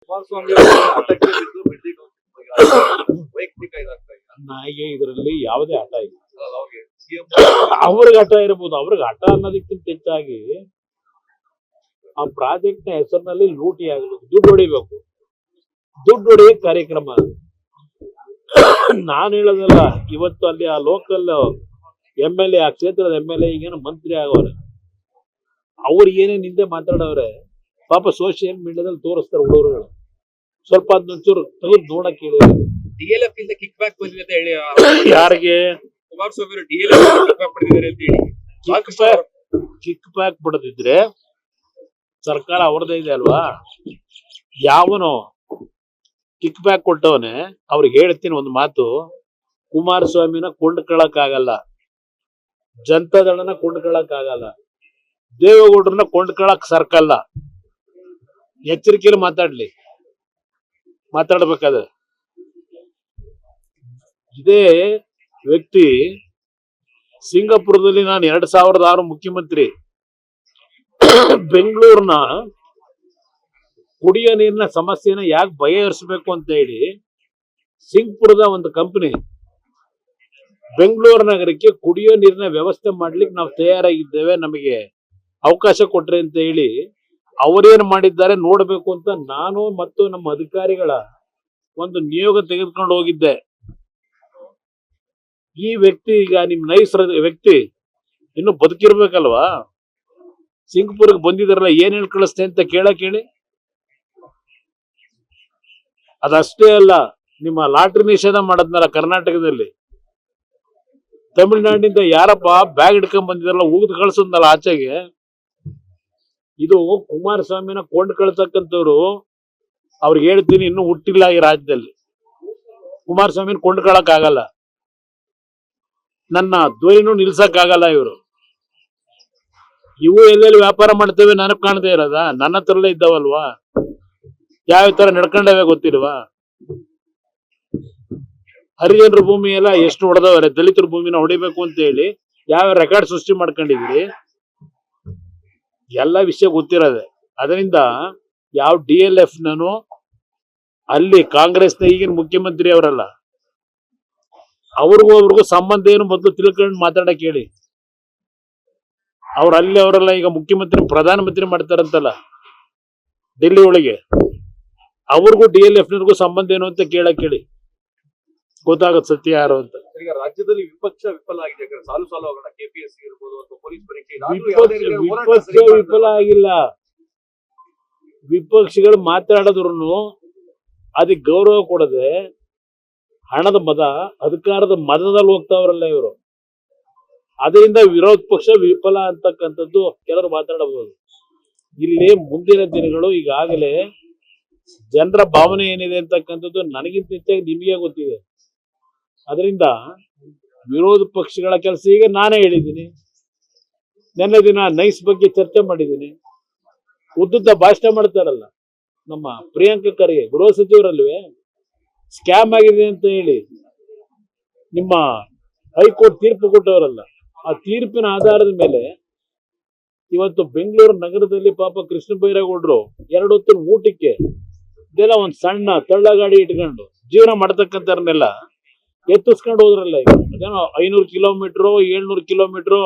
ಕುಮಾರಸ್ವಾಮಿ ಅವರು ಹಠಕ್ಕೆ ಬಿದ್ದು ಬಿಡ್ದಿ ವೈಯಕ್ತಿಕ ಇದಾಗ್ತಾ ಇದೆ. ನನಗೆ ಇದರಲ್ಲಿ ಯಾವುದೇ ಹಠ ಇಲ್ಲ. ಅವ್ರಿಗೆ ಸಿಎಂ ಅವ್ರಿಗೆ ಹಠ ಇರಬಹುದು. ಅವ್ರಿಗೆ ಹಠ ಅನ್ನೋದಕ್ಕಿಂತ ಹೆಚ್ಚಾಗಿ ಆ ಪ್ರಾಜೆಕ್ಟ್ ನ ಹೆಸರಿನಲ್ಲಿ ಲೂಟಿ ಆಗಬೇಕು, ದುಡ್ಡು ಹೊಡಿಬೇಕು, ದುಡ್ಡು ಹೊಡೆಯ ಕಾರ್ಯಕ್ರಮ. ನಾನು ಹೇಳೋದಲ್ಲ, ಇವತ್ತು ಅಲ್ಲಿ ಆ ಲೋಕಲ್ MLA, ಆ ಕ್ಷೇತ್ರದ MLA ಈಗೇನು ಮಂತ್ರಿ ಆಗೋರೆ, ಅವ್ರು ಏನೇನು ಹಿಂದೆ ಮಾತಾಡೋರೆ ಪಾಪ ಸೋಷಿಯಲ್ ಮೀಡಿಯಾದಲ್ಲಿ ತೋರಿಸ್ತಾರೆ ಹುಡುಗರುಗಳು. ಸ್ವಲ್ಪ ಅದನ್ನೊಂಚೂರು ತೆಗೆದು ನೋಡಕ್ ಹೇಳಿ. DLF ಇಂದ ಕಿಕ್ ಬ್ಯಾಕ್ ಬಂದಿದೆ ಅಂತ ಹೇಳಿ ಯಾರಿಗೆ ಕುಮಾರಸ್ವಾಮಿ ಅವರು DLF ಕಿಕ್ ಬ್ಯಾಕ್ ಪಡೆದಿದ್ದಾರೆ ಅಂತ ಹೇಳಿ ಕಿಕ್ ಬ್ಯಾಕ್ ಪಡೆದಿದ್ರೆ ಸರ್ಕಾರ ಅವ್ರದೇ ಇದೆ ಅಲ್ವಾ? ಯಾವನು ಕಿಕ್ ಬ್ಯಾಕ್ ಕೊಟ್ಟವನೇ ಅವ್ರಿಗೆ ಹೇಳ್ತೀನಿ ಒಂದು ಮಾತು, ಕುಮಾರಸ್ವಾಮಿನ ಕೊಂಡ್ಕೊಳಕ್ಕಾಗಲ್ಲ, ಜನತಾದಳನ ಕೊಂಡ್ಕೊಳಕ್ಕಾಗಲ್ಲ, ದೇವೇಗೌಡರನ್ನ ಕೊಂಡ್ಕೊಳಕ್ ಸರ್ಕಲ್ಲ. ಎಚ್ಚರಿಕೆಯಲ್ಲಿ ಮಾತಾಡ್ಬೇಕಾದ್ರೆ ಇದೇ ವ್ಯಕ್ತಿ ಸಿಂಗಾಪುರದಲ್ಲಿ ನಾನು 2006 ಮುಖ್ಯಮಂತ್ರಿ, ಬೆಂಗಳೂರಿನ ಕುಡಿಯೋ ನೀರಿನ ಸಮಸ್ಯೆನ ಯಾಕೆ ಬಗೆಹರಿಸಬೇಕು ಅಂತ ಹೇಳಿ ಸಿಂಗ್ಪುರದ ಒಂದು ಕಂಪನಿ ಬೆಂಗಳೂರು ನಗರಕ್ಕೆ ಕುಡಿಯೋ ನೀರಿನ ವ್ಯವಸ್ಥೆ ಮಾಡ್ಲಿಕ್ಕೆ ನಾವು ತಯಾರಾಗಿದ್ದೇವೆ, ನಮಗೆ ಅವಕಾಶ ಕೊಟ್ರಿ ಅಂತ ಹೇಳಿ ಅವರೇನು ಮಾಡಿದ್ದಾರೆ ನೋಡಬೇಕು ಅಂತ ನಾನು ಮತ್ತು ನಮ್ಮ ಅಧಿಕಾರಿಗಳ ಒಂದು ನಿಯೋಗ ತೆಗೆದುಕೊಂಡು ಹೋಗಿದ್ದೆ. ಈ ವ್ಯಕ್ತಿ ಈಗ ನಿಮ್ ನೈಸ್ ವ್ಯಕ್ತಿ ಇನ್ನು ಬದುಕಿರ್ಬೇಕಲ್ವಾ? ಸಿಂಗಪುರ್ಗೆ ಬಂದಿದಾರಲ್ಲ, ಏನ್ ಹೇಳಿ ಕಳಿಸ್ತೆ ಅಂತ ಕೇಳಿ. ಅದಷ್ಟೇ ಅಲ್ಲ, ನಿಮ್ಮ ಲಾಟ್ರಿ ನಿಷೇಧ ಮಾಡದ್ನಲ್ಲ ಕರ್ನಾಟಕದಲ್ಲಿ, ತಮಿಳುನಾಡಿನಿಂದ ಯಾರಪ್ಪ ಬ್ಯಾಗ್ ಹಿಡ್ಕೊಂಡ್ ಬಂದಿದಾರಲ್ಲ ಉಗಿದು ಕಳ್ಸದ್ನಲ್ಲ ಆಚೆಗೆ. ಇದು ಕುಮಾರಸ್ವಾಮಿನ ಕೊಂಡ್ ಕಳ್ತಕ್ಕಂಥವ್ರು. ಅವ್ರಿಗೆ ಹೇಳ್ತೀನಿ, ಇನ್ನೂ ಹುಟ್ಟಿಲ್ಲ ಈ ರಾಜ್ಯದಲ್ಲಿ. ಕುಮಾರಸ್ವಾಮಿನ ಕೊಂಡ್ಕೊಳಕ್ ಆಗಲ್ಲ, ನನ್ನ ಧ್ವನಿನೂ ನಿಲ್ಸಕ್ ಆಗಲ್ಲ. ಇವು ಎಲ್ಲೆಲ್ಲಿ ವ್ಯಾಪಾರ ಮಾಡ್ತೇವೆ ನನಗ್ ಕಾಣದೇ ಇರೋದ? ನನ್ನ ಹತ್ರಲ್ಲೇ ಇದ್ದಾವಲ್ವಾ? ಯಾವ ತರ ನಡ್ಕೊಂಡವೆ ಗೊತ್ತಿಲ್ವಾ? ಹರಿಜನರ ಭೂಮಿ ಎಲ್ಲ ಎಷ್ಟು ಹೊಡೆದವ್ರೆ, ದಲಿತರ ಭೂಮಿನ ಹೊಡಿಬೇಕು ಅಂತ ಹೇಳಿ ಯಾವ ರೆಕಾರ್ಡ್ ಸೃಷ್ಟಿ ಮಾಡ್ಕೊಂಡಿದೀರಿ, ಎಲ್ಲ ವಿಷಯ ಗೊತ್ತಿರೋದೆ. ಅದರಿಂದ ಯಾವ DLF ನಾನು ಅಲ್ಲಿ ಕಾಂಗ್ರೆಸ್ನ ಈಗಿನ ಮುಖ್ಯಮಂತ್ರಿ ಅವರಲ್ಲ, ಅವ್ರಿಗೂ ಸಂಬಂಧ ಏನು ಮೊದಲು ತಿಳ್ಕೊಂಡು ಮಾತಾಡಕ್ ಹೇಳಿ. ಅವ್ರು ಅಲ್ಲಿ ಅವರೆಲ್ಲ ಈಗ ಮುಖ್ಯಮಂತ್ರಿ ಪ್ರಧಾನಮಂತ್ರಿ ಮಾಡ್ತಾರಂತಲ್ಲ ಡೆಲ್ಲಿ ಒಳಗೆ, ಅವ್ರಿಗೂ DLF ಸಂಬಂಧ ಏನು ಅಂತ ಕೇಳಕ್ ಹೇಳಿ, ಗೊತ್ತಾಗತ್ ಸತ್ಯ ಯಾರು ಅಂತ. ಈಗ ರಾಜ್ಯದಲ್ಲಿ ವಿಪಕ್ಷ ವಿಫಲ ಆಗಿದೆ. ಸಾಲು ಹೋಗೋಣ, KPSC ಇರ್ಬೋದು ಅಥವಾ ಪೊಲೀಸ್ ಪರೀಕ್ಷೆ, ವಿಪಕ್ಷ ವಿಫಲ ಆಗಿಲ್ಲ. ವಿಪಕ್ಷಗಳು ಮಾತಾಡಿದ್ರು ಅದಕ್ಕೆ ಗೌರವ ಕೊಡದೆ ಹಣದ ಮದ, ಅಧಿಕಾರದ ಮದದಲ್ಲಿ ಹೋಗ್ತಾವ್ರಲ್ಲ ಇವರು. ಅದರಿಂದ ವಿರೋಧ ಪಕ್ಷ ವಿಫಲ ಅಂತಕ್ಕಂಥದ್ದು ಕೆಲವರು ಮಾತಾಡಬಹುದು. ಇಲ್ಲಿ ಮುಂದಿನ ದಿನಗಳು ಈಗಾಗಲೇ ಜನರ ಭಾವನೆ ಏನಿದೆ ಅಂತಕ್ಕಂಥದ್ದು ನನಗಿಂತ ಹೆಚ್ಚಾಗಿ ನಿಮಗೆ ಗೊತ್ತಿದೆ. ಅದರಿಂದ ವಿರೋಧ ಪಕ್ಷಗಳ ಕೆಲಸ ಈಗ ನಾನೇ ಹೇಳಿದ್ದೀನಿ. ನಿನ್ನೆ ದಿನ ನೈಸ್ ಬಗ್ಗೆ ಚರ್ಚೆ ಮಾಡಿದ್ದೀನಿ. ಉದ್ದುದ್ದ ಭಾಷಣ ಮಾಡ್ತಾರಲ್ಲ ನಮ್ಮ ಪ್ರಿಯಾಂಕ ಖರ್ಗೆ, ಗೃಹ ಸಚಿವರಲ್ವೇ, ಸ್ಕ್ಯಾಮ್ ಆಗಿದೆ ಅಂತ ಹೇಳಿ ನಿಮ್ಮ ಹೈಕೋರ್ಟ್ ತೀರ್ಪು ಕೊಟ್ಟವರಲ್ಲ, ಆ ತೀರ್ಪಿನ ಆಧಾರದ ಮೇಲೆ ಇವತ್ತು ಬೆಂಗಳೂರು ನಗರದಲ್ಲಿ ಪಾಪ ಕೃಷ್ಣ ಬೈರೇಗೌಡರು 2 ಹೊತ್ತಿನ ಊಟಕ್ಕೆ ಇದೆಲ್ಲ ಒಂದ್ ಸಣ್ಣ ತಳ್ಳಗಾಡಿ ಇಟ್ಕೊಂಡು ಜೀವನ ಮಾಡ್ತಕ್ಕಂಥವ್ರನ್ನೆಲ್ಲ ಎತ್ತಿಸ್ಕೊಂಡು ಹೋದ್ರಲ್ಲ. ಈಗ ಅದೇನೋ 500 ಕಿಲೋಮೀಟರ್ 700 ಕಿಲೋಮೀಟರ್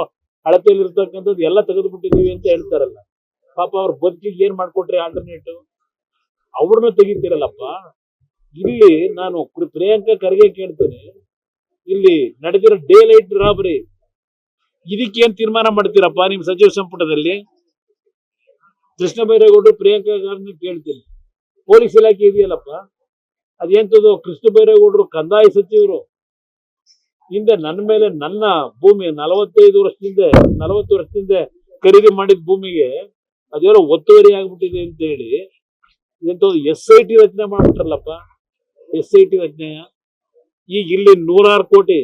ಅಳತೆಯಲ್ಲಿ ಇರ್ತಕ್ಕಂಥದ್ದು ಎಲ್ಲ ತೆಗೆದುಬಿಟ್ಟಿದೀವಿ ಅಂತ ಹೇಳ್ತಾರಲ್ಲ. ಪಾಪ ಅವ್ರ ಬದುಕಿಗೆ ಏನ್ ಮಾಡ್ಕೊಟ್ರಿ ಆಲ್ಟರ್ನೇಟಿವ್? ಅವ್ರನ್ನ ತೆಗಿತೀರಲ್ಲಪ್ಪ. ಇಲ್ಲಿ ನಾನು ಪ್ರಿಯಾಂಕ ಖರ್ಗೆ ಕೇಳ್ತೇನೆ, ಇಲ್ಲಿ ನಡೆದಿರೋ ಡೇ ಲೈಟ್ ರಾಬರಿ ಇದಕ್ಕೇನ್ ತೀರ್ಮಾನ ಮಾಡ್ತೀರಪ್ಪ ನಿಮ್ ಸಚಿವ ಸಂಪುಟದಲ್ಲಿ? ಕೃಷ್ಣ ಬೈರೇಗೌಡರು ಪ್ರಿಯಾಂಕ ಖರ್ಗೆ ಕೇಳ್ತೀನಿ, ಪೊಲೀಸ್ ಇಲಾಖೆ ಇದೆಯಲ್ಲಪ್ಪ, ಅದೇಂತದ್ದು? ಕೃಷ್ಣ ಬೈರೇಗೌಡರು ಕಂದಾಯ ಸಚಿವರು, ಹಿಂದೆ ನನ್ನ ಮೇಲೆ ನನ್ನ ಭೂಮಿ 40 ವರ್ಷದಿಂದ ಖರೀದಿ ಮಾಡಿದ ಭೂಮಿಗೆ ಅದೇನೋ ಒತ್ತುವರಿ ಆಗ್ಬಿಟ್ಟಿದೆ ಅಂತ ಹೇಳಿ ಎಂತದ್ದು SIT ರಚನೆ ಮಾಡ್ಬಿಟ್ರಲ್ಲಪ್ಪ. SIT ರಚನೆ ಈಗ ಇಲ್ಲಿ 100 ಕೋಟಿ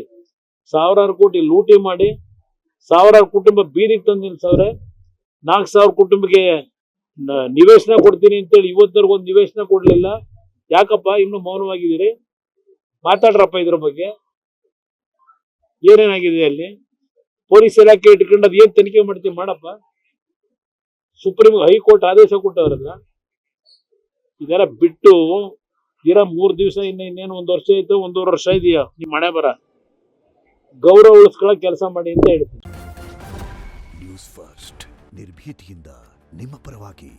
1000 ಕೋಟಿ ಲೂಟಿ ಮಾಡಿ 1000 ಕುಟುಂಬ ಬೀದಿಗೆ ತಂದು ನಿಲ್ಸವ್ರೆ. 4000 ಕುಟುಂಬಕ್ಕೆ ನಿವೇಶನ ಕೊಡ್ತೀನಿ ಅಂತೇಳಿ ಇವತ್ತವರೆಗೂ ಒಂದು ನಿವೇಶನ ಕೊಡ್ಲಿಲ್ಲ. ಯಾಕಪ್ಪ ಇನ್ನು ಮೌನವಾಗಿದ್ದೀರಿ? ಮಾತಾಡ್ರಪ್ಪ ಇದ್ರ ಬಗ್ಗೆ. ಏನೇನಾಗಿದೆ ಅಲ್ಲಿ? ಪೊಲೀಸ್ ಇಲಾಖೆ ಇಟ್ಕೊಂಡು ಅದ್ ಏನ್ ತನಿಖೆ ಮಾಡ್ತೀವಿ ಮಾಡಪ್ಪ. ಸುಪ್ರೀಂ ಹೈಕೋರ್ಟ್ ಆದೇಶ ಕೊಟ್ಟವರಲ್ಲ, ಇದೆಲ್ಲ ಬಿಟ್ಟು ಇರೋ 3 ದಿವಸ ಇನ್ನೇನು 1 ವರ್ಷ ಐತೆ 1.5 ವರ್ಷ ಇದೆಯಾ ನಿಮ್ ಮನೆ ಬರ ಗೌರವ ಉಳಿಸ್ಕೊಳ್ಳೋ ಕೆಲಸ ಮಾಡಿ ಅಂತ ಹೇಳ್ತೀನಿ. ನ್ಯೂಸ್ ಫಸ್ಟ್ ನಿರ್ಭೀತಿಯಿಂದ ನಿಮ್ಮ ಪರವಾಗಿ.